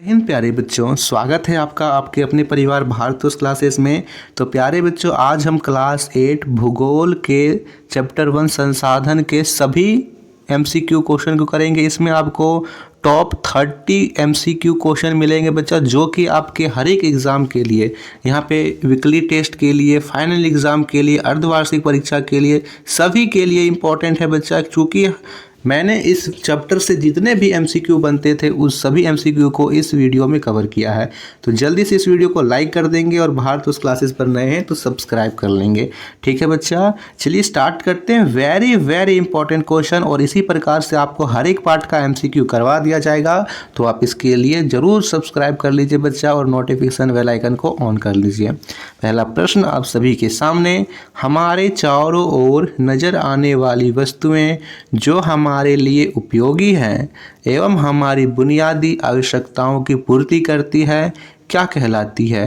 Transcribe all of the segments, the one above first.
हिंद प्यारे बच्चों, स्वागत है आपका आपके अपने परिवार भारतोष क्लासेस में। तो प्यारे बच्चों, आज हम क्लास 8 भूगोल के चैप्टर 1 संसाधन के सभी MCQ क्वेश्चन को करेंगे। इसमें आपको टॉप 30 MCQ क्वेश्चन मिलेंगे बच्चा, जो कि आपके हर एक एग्ज़ाम के लिए, यहाँ पे वीकली टेस्ट के लिए, फाइनल एग्ज़ाम के लिए, अर्धवार्षिक परीक्षा के लिए, सभी के लिए इम्पोर्टेंट है बच्चा। चूँकि मैंने इस चैप्टर से जितने भी MCQ बनते थे उस सभी MCQ को इस वीडियो में कवर किया है। तो जल्दी से इस वीडियो को लाइक कर देंगे और भारतोष क्लासेस पर नए हैं तो सब्सक्राइब कर लेंगे। ठीक है बच्चा, चलिए स्टार्ट करते हैं। वेरी वेरी इंपॉर्टेंट क्वेश्चन, और इसी प्रकार से आपको हर एक पार्ट का MCQ करवा दिया जाएगा। तो आप इसके लिए ज़रूर सब्सक्राइब कर लीजिए बच्चा और नोटिफिकेशन बेल आइकन को ऑन कर लीजिए। पहला प्रश्न आप सभी के सामने, हमारे चारों ओर नज़र आने वाली वस्तुएं जो हमारे लिए उपयोगी हैं एवं हमारी बुनियादी आवश्यकताओं की पूर्ति करती है, क्या कहलाती है?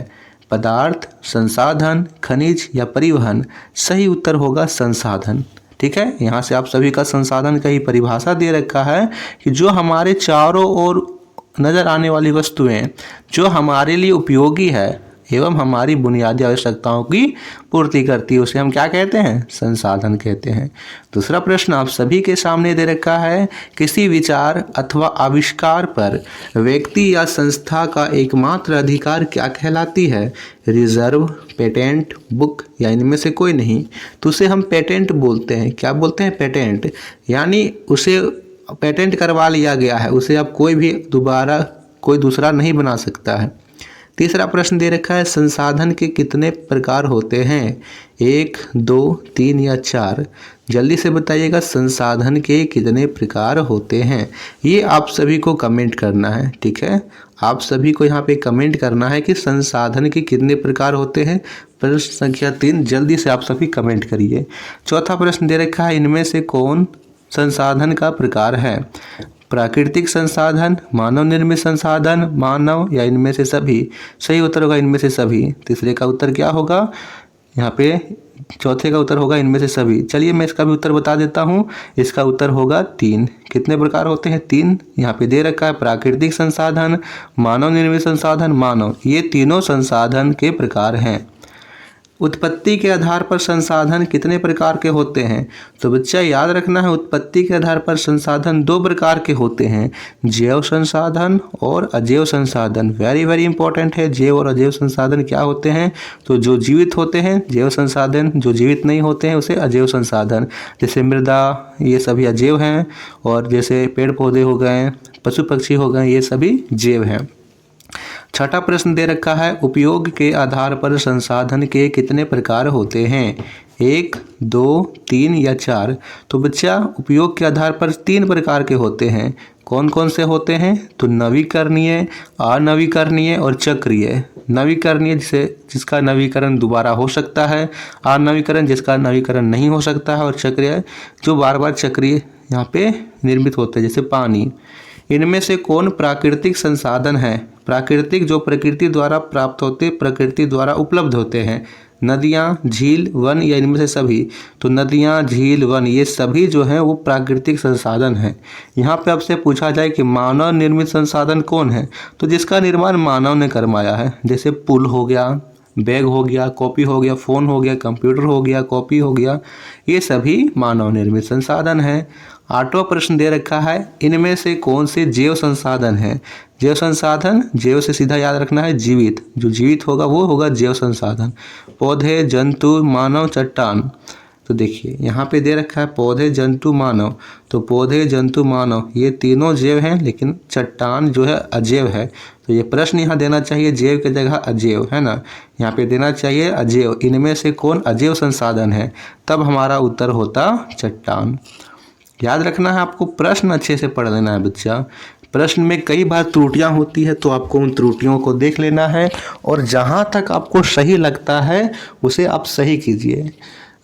पदार्थ, संसाधन, खनिज या परिवहन? सही उत्तर होगा संसाधन। ठीक है, यहाँ से आप सभी का संसाधन का ही परिभाषा दे रखा है कि जो हमारे चारों ओर नज़र आने वाली वस्तुएं जो हमारे लिए उपयोगी है एवं हमारी बुनियादी आवश्यकताओं की पूर्ति करती है, उसे हम क्या कहते हैं? संसाधन कहते हैं। दूसरा प्रश्न आप सभी के सामने दे रखा है, किसी विचार अथवा आविष्कार पर व्यक्ति या संस्था का एकमात्र अधिकार क्या कहलाती है? रिजर्व, पेटेंट, बुक या इनमें से कोई नहीं? तो उसे हम पेटेंट बोलते हैं। क्या बोलते हैं? पेटेंट। यानी उसे पेटेंट करवा लिया गया है, उसे अब कोई भी दोबारा कोई दूसरा नहीं बना सकता है। तीसरा प्रश्न दे रखा है, संसाधन के कितने प्रकार होते हैं? 1, 2, 3 या 4? जल्दी से बताइएगा, संसाधन के कितने प्रकार होते हैं? ये आप सभी को कमेंट करना है। ठीक है, आप सभी को यहाँ पे कमेंट करना है कि संसाधन के कितने प्रकार होते हैं। प्रश्न संख्या 3 जल्दी से आप सभी कमेंट करिए। चौथा प्रश्न दे रखा है, इनमें से कौन संसाधन का प्रकार है? प्राकृतिक संसाधन, मानव निर्मित संसाधन, मानव या इनमें से सभी? सही उत्तर होगा इनमें से सभी। तीसरे का उत्तर क्या होगा? यहाँ पे चौथे का उत्तर होगा इनमें से सभी। चलिए मैं इसका भी उत्तर बता देता हूँ, इसका उत्तर होगा 3। कितने प्रकार होते हैं? 3 यहाँ पे दे रखा है। प्राकृतिक संसाधन, मानव निर्मित संसाधन, मानव, ये तीनों संसाधन के प्रकार हैं। उत्पत्ति के आधार पर संसाधन कितने प्रकार के होते हैं? तो बच्चा याद रखना है, उत्पत्ति के आधार पर संसाधन 2 प्रकार के होते हैं, जैव संसाधन और अजैव संसाधन। वेरी वेरी इंपॉर्टेंट है, जैव और अजैव संसाधन क्या होते हैं? तो जो जीवित होते हैं जैव संसाधन, जो जीवित नहीं होते हैं उसे अजैव संसाधन। जैसे मृदा, ये सभी अजैव हैं, और जैसे पेड़ पौधे हो गए, पशु पक्षी हो गए, ये सभी जैव हैं। छठा प्रश्न दे रखा है, उपयोग के आधार पर संसाधन के कितने प्रकार होते हैं? 1, 2, 3 या 4? तो बच्चा उपयोग के आधार पर 3 प्रकार के होते हैं। कौन कौन से होते हैं? तो नवीकरणीय, अनवीकरणीय और चक्रीय। नवीकरणीय जिसका नवीकरण दोबारा हो सकता है, अनवीकरण जिसका नवीकरण नहीं हो सकता है, और चक्रीय जो बार बार चक्रीय यहाँ पे निर्मित होते हैं, जैसे पानी। इनमें से कौन प्राकृतिक संसाधन है? प्राकृतिक जो प्रकृति द्वारा प्राप्त होते, प्रकृति द्वारा उपलब्ध होते हैं। नदियाँ, झील, वन या इनमें से सभी? तो नदियाँ, झील, वन ये सभी जो हैं वो प्राकृतिक संसाधन हैं। यहाँ पे आपसे पूछा जाए कि मानव निर्मित संसाधन कौन है, तो जिसका निर्माण मानव ने करवाया है। जैसे पुल हो गया, बैग हो गया, कॉपी हो गया, फ़ोन हो गया, कंप्यूटर हो गया, कॉपी हो गया, ये सभी मानव निर्मित संसाधन हैं। 8वां प्रश्न दे रखा है, इनमें से कौन से जैव संसाधन हैं? जैव संसाधन, जैव से सीधा याद रखना है जीवित, जो जीवित होगा वो होगा जैव संसाधन। पौधे, जंतु, मानव, चट्टान? तो देखिए यहाँ पे दे रखा है पौधे, जंतु, मानव। तो पौधे, जंतु, मानव ये तीनों जैव हैं, लेकिन चट्टान जो है अजैव है। तो ये प्रश्न यहाँ देना चाहिए जैव की जगह अजैव, है ना? यहाँ पे देना चाहिए अजैव। इनमें से कौन अजैव संसाधन है? तब हमारा उत्तर होता चट्टान। याद रखना है आपको, प्रश्न अच्छे से पढ़ लेना है बच्चा। प्रश्न में कई बार त्रुटियां होती है, तो आपको उन त्रुटियों को देख लेना है, और जहां तक आपको सही लगता है उसे आप सही कीजिए।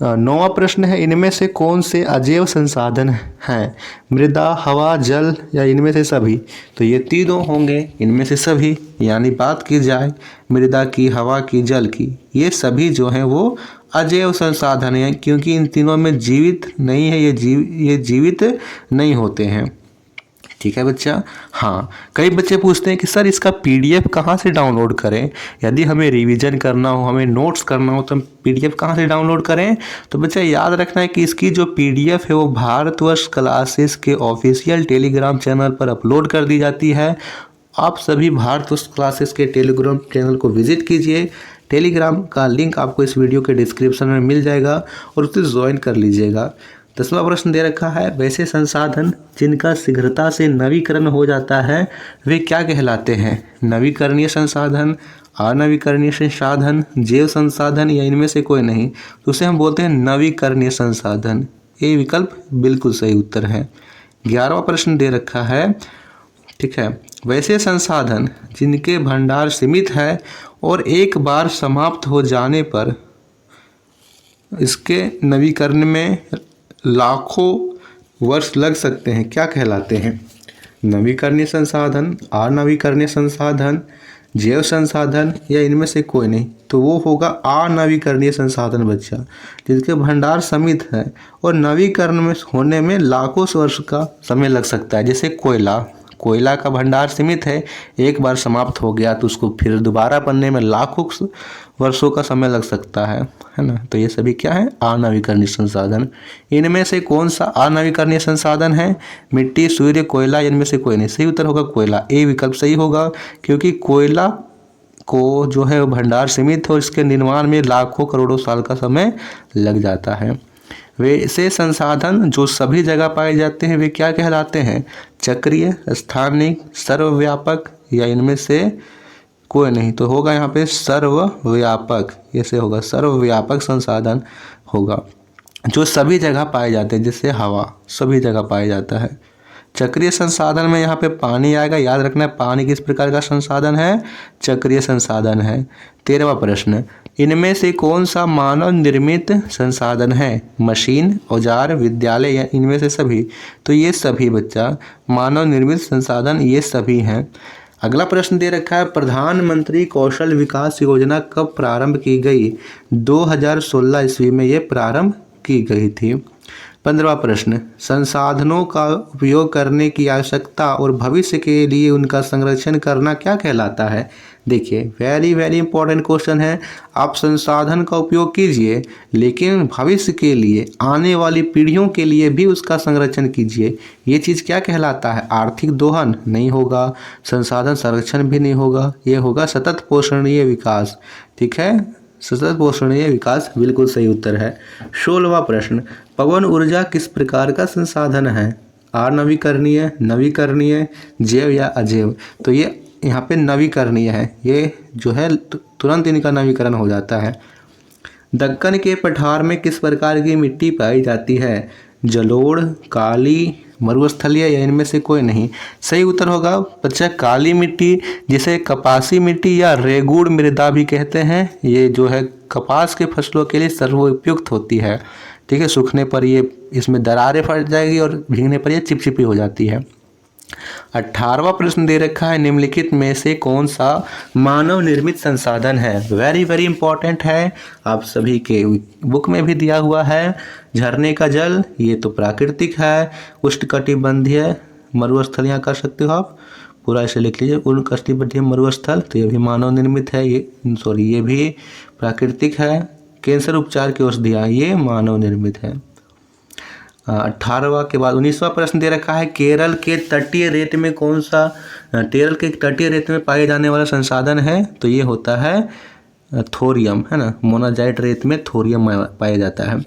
9वां प्रश्न है, इनमें से कौन से अजैव संसाधन हैं? मृदा, हवा, जल या इनमें से सभी? तो ये तीनों होंगे इनमें से सभी। यानी बात की जाए मृदा की, हवा की, जल की, ये सभी जो हैं वो अजैव संसाधन हैं, क्योंकि इन तीनों में जीवित नहीं है, ये जीवित नहीं होते हैं। ठीक है बच्चा। हाँ, कई बच्चे पूछते हैं कि सर इसका पीडीएफ कहाँ से डाउनलोड करें, यदि हमें रिवीजन करना हो, हमें नोट्स करना हो तो हम पीडीएफ कहाँ से डाउनलोड करें। तो बच्चा याद रखना है कि इसकी जो पीडीएफ है वो भारतवर्ष क्लासेस के ऑफिशियल टेलीग्राम चैनल पर अपलोड कर दी जाती है। आप सभी भारतवर्ष क्लासेस के टेलीग्राम चैनल को विजिट कीजिए। टेलीग्राम का लिंक आपको इस वीडियो के डिस्क्रिप्शन में मिल जाएगा और उसे ज्वाइन कर लीजिएगा। 10वां प्रश्न दे रखा है, वैसे संसाधन जिनका शीघ्रता से नवीकरण हो जाता है वे क्या कहलाते हैं। नवीकरणीय संसाधन, अनवीकरणीय संसाधन, जैव संसाधन या इनमें से कोई नहीं। तो उसे हम बोलते हैं नवीकरणीय संसाधन। ये विकल्प बिल्कुल सही उत्तर है। 11वां प्रश्न दे रखा है, ठीक है, वैसे संसाधन जिनके भंडार सीमित है और एक बार समाप्त हो जाने पर इसके नवीकरण में लाखों वर्ष लग सकते हैं, क्या कहलाते हैं। नवीकरणीय संसाधन, अनवीकरणीय संसाधन, जैव संसाधन या इनमें से कोई नहीं। तो वो होगा अनवीकरणीय संसाधन बच्चा, जिसके भंडार सीमित है और नवीकरण में होने में लाखों वर्ष का समय लग सकता है। जैसे कोयला का भंडार सीमित है, एक बार समाप्त हो गया तो उसको फिर दोबारा बनने में लाखों वर्षों का समय लग सकता है ना। तो ये सभी क्या है, अनवीकरणीय संसाधन। इनमें से कौन सा अनवीकरणीय संसाधन है, मिट्टी, सूर्य, कोयला, इनमें से कोई नहीं। सही उत्तर होगा कोयला। ए विकल्प सही होगा, क्योंकि कोयला को जो है भंडार सीमित है और इसके निर्माण में लाखों करोड़ों साल का समय लग जाता है। वैसे संसाधन जो सभी जगह पाए जाते हैं वे क्या कहलाते हैं। चक्रीय, स्थानिक, सर्वव्यापक या इनमें से कोई नहीं। तो होगा यहाँ पे सर्वव्यापक, ऐसे होगा सर्वव्यापक संसाधन होगा, जो सभी जगह पाए जाते हैं। जैसे हवा सभी जगह पाया जाता है। चक्रीय संसाधन में यहाँ पे पानी आएगा, याद रखना है पानी किस प्रकार का संसाधन है, चक्रीय संसाधन है। 13वां प्रश्न, इनमें से कौन सा मानव निर्मित संसाधन है। मशीन, औजार, विद्यालय या इनमें से सभी। तो ये सभी बच्चा मानव निर्मित संसाधन ये सभी हैं। अगला प्रश्न दे रखा है, प्रधानमंत्री कौशल विकास योजना कब प्रारंभ की गई। 2016 ईस्वी में ये प्रारंभ की गई थी। 15वां प्रश्न, संसाधनों का उपयोग करने की आवश्यकता और भविष्य के लिए उनका संरक्षण करना क्या कहलाता है। देखिए वेरी वेरी इंपॉर्टेंट क्वेश्चन है। आप संसाधन का उपयोग कीजिए लेकिन भविष्य के लिए, आने वाली पीढ़ियों के लिए भी उसका संरक्षण कीजिए। ये चीज़ क्या कहलाता है, आर्थिक दोहन नहीं होगा, संसाधन संरक्षण भी नहीं होगा, ये होगा सतत पोषणीय विकास। ठीक है, सतत पोषणीय विकास बिल्कुल सही उत्तर है। 16वां प्रश्न, पवन ऊर्जा किस प्रकार का संसाधन है। अनवीकरणीय, नवीकरणीय, जैव या अजैव। तो ये यहाँ पे नवीकरणीय है, ये जो है तुरंत इनका नवीकरण हो जाता है। दक्कन के पठार में किस प्रकार की मिट्टी पाई जाती है। जलोढ़, काली, मरुस्थलीय या इनमें से कोई नहीं। सही उत्तर होगा बच्चा काली मिट्टी, जिसे कपासी मिट्टी या रेगुड़ मृदा भी कहते हैं। ये जो है कपास के फसलों के लिए सर्वोपयुक्त होती है। ठीक है, सूखने पर ये इसमें दरारें फट जाएगी और भीगने पर ये चिपचिपी हो जाती है। 18वां प्रश्न दे रखा है, निम्नलिखित में से कौन सा मानव निर्मित संसाधन है। वेरी वेरी इंपॉर्टेंट है, आप सभी के बुक में भी दिया हुआ है। झरने का जल, ये तो प्राकृतिक है। उष्णकटिबंधीय मरुस्थलियाँ कर सकते हो आप, पूरा ऐसे लिख लीजिए, उष्णकटिबंधीय मरुस्थल, तो ये भी मानव निर्मित है। ये भी प्राकृतिक है। कैंसर उपचार की औषधियाँ, ये मानव निर्मित है। 18वां के बाद 19वां प्रश्न दे रखा है, केरल के तटीय रेत में कौन सा, केरल के तटीय रेत में पाए जाने वाला संसाधन है। तो ये होता है थोरियम, है ना, मोनाजाइट रेत में थोरियम पाया जाता है।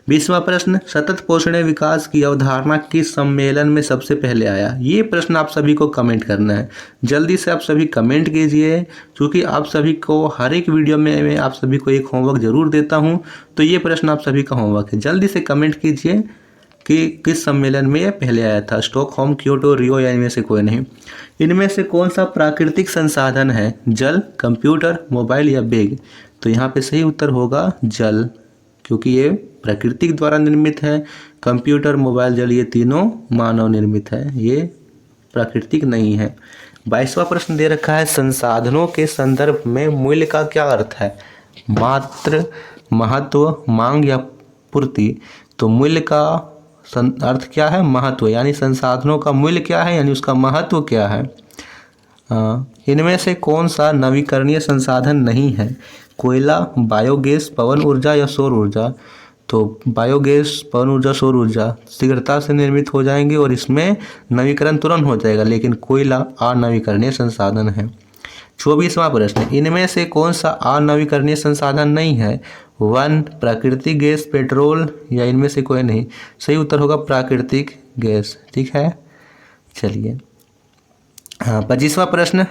20वां प्रश्न, सतत पोषणीय विकास की अवधारणा किस सम्मेलन में सबसे पहले आया। ये प्रश्न आप सभी को कमेंट करना है, जल्दी से आप सभी कमेंट कीजिए, क्योंकि आप सभी को हर एक वीडियो में मैं आप सभी को एक होमवर्क जरूर देता हूँ। तो ये प्रश्न आप सभी का होमवर्क है, जल्दी से कमेंट कीजिए कि किस सम्मेलन में यह पहले आया था। स्टॉकहोम, क्योटो, रियो या इनमें से कोई नहीं। इनमें से कौन सा प्राकृतिक संसाधन है। जल, कंप्यूटर, मोबाइल या बैग। तो यहाँ पे सही उत्तर होगा जल, क्योंकि ये प्राकृतिक द्वारा निर्मित है। कंप्यूटर, मोबाइल, जल ये तीनों मानव निर्मित है, ये प्राकृतिक नहीं है। 22वां प्रश्न दे रखा है, संसाधनों के संदर्भ में मूल्य का क्या अर्थ है। मात्र, महत्व, मांग या पूर्ति। तो मूल्य का अर्थ क्या है? महत्व, यानी संसाधनों का मूल्य क्या है, यानी उसका महत्व क्या है। इनमें से कौन सा नवीकरणीय संसाधन नहीं है? कोयला, बायोगैस, पवन ऊर्जा या सौर ऊर्जा। तो बायोगैस, पवन ऊर्जा, सौर ऊर्जा शीघ्रता से निर्मित हो जाएंगे और इसमें नवीकरण तुरंत हो जाएगा, लेकिन कोयला अनवीकरणीय संसाधन है। 24वां प्रश्न, इनमें से कौन सा अनवीकरणीय संसाधन नहीं है? वन, प्राकृतिक गैस, पेट्रोल या इनमें से कोई नहीं। सही उत्तर होगा प्राकृतिक गैस। ठीक है, चलिए। 25वां प्रश्न,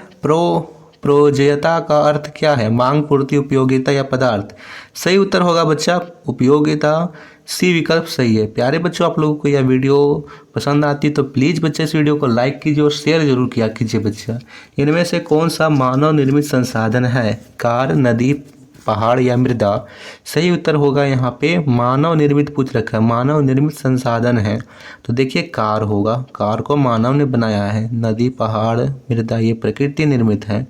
प्रोजेयता का अर्थ क्या है? मांग, पूर्ति, उपयोगिता या पदार्थ। सही उत्तर होगा बच्चा उपयोगिता, सी विकल्प सही है। प्यारे बच्चों, आप लोगों को यह वीडियो पसंद आती तो प्लीज़ बच्चे इस वीडियो को लाइक कीजिए और शेयर जरूर किया कीजिए बच्चा। इनमें से कौन सा मानव निर्मित संसाधन है? कार, नदी, पहाड़ या मृदा। सही उत्तर होगा यहाँ पे मानव निर्मित पूछ रखा है, मानव निर्मित संसाधन है। तो देखिए कार होगा, कार को मानव ने बनाया है। नदी, पहाड़, मृदा ये प्रकृति निर्मित है।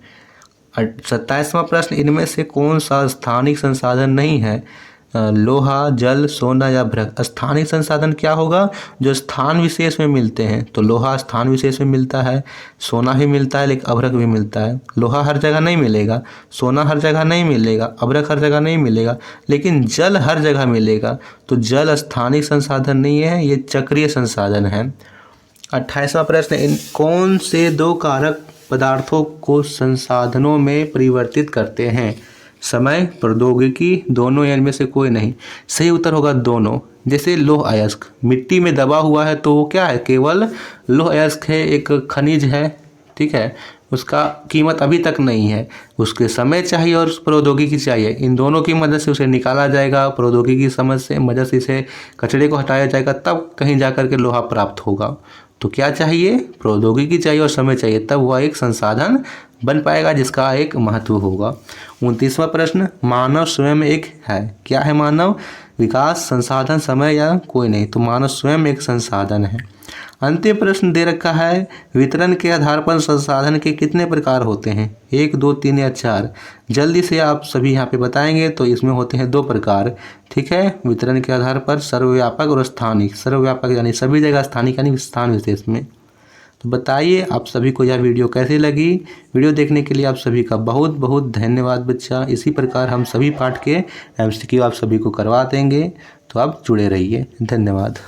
27वां प्रश्न, इनमें से कौन सा स्थानिक संसाधन नहीं है? लोहा, जल, सोना या अभ्रक। स्थानिक संसाधन क्या होगा? जो स्थान विशेष में मिलते हैं। तो लोहा स्थान विशेष में मिलता है, सोना भी मिलता है, लेकिन अभ्रक भी मिलता है। लोहा हर जगह नहीं मिलेगा, सोना हर जगह नहीं मिलेगा, अभ्रक हर जगह नहीं मिलेगा, लेकिन जल हर जगह मिलेगा। तो जल स्थानिक संसाधन नहीं है, ये चक्रीय संसाधन है। 28वां प्रश्न, इन कौन से दो कारक पदार्थों को संसाधनों में परिवर्तित करते हैं? समय, प्रौद्योगिकी, दोनों या इनमें से कोई नहीं। सही उत्तर होगा दोनों। जैसे लौह अयस्क मिट्टी में दबा हुआ है तो वो क्या है? केवल लौह अयस्क है, एक खनिज है। ठीक है, उसका कीमत अभी तक नहीं है, उसके समय चाहिए और प्रौद्योगिकी चाहिए। इन दोनों की मदद से उसे निकाला जाएगा, प्रौद्योगिकी की समझ से मदद से इसे कचरे को हटाया जाएगा, तब कहीं जा कर के लोहा प्राप्त होगा। तो क्या चाहिए? प्रौद्योगिकी चाहिए और समय चाहिए, तब वह एक संसाधन बन पाएगा जिसका एक महत्व होगा। 29वां प्रश्न, मानव स्वयं एक है। क्या है मानव? विकास, संसाधन, समय या कोई नहीं। तो मानव स्वयं एक संसाधन है। अंतिम प्रश्न दे रखा है, वितरण के आधार पर संसाधन के कितने प्रकार होते हैं? 1, 2, 3 या 4। जल्दी से आप सभी यहाँ पे बताएंगे। तो इसमें होते हैं 2 प्रकार। ठीक है, वितरण के आधार पर सर्वव्यापक और स्थानिक। सर्वव्यापक यानी सभी जगह, स्थानिक यानी स्थान विशेष में। तो बताइए आप सभी को यह वीडियो कैसी लगी। वीडियो देखने के लिए आप सभी का बहुत बहुत धन्यवाद बच्चा। इसी प्रकार हम सभी पाठ के MCQ आप सभी को करवा देंगे, तो आप जुड़े रहिए। धन्यवाद।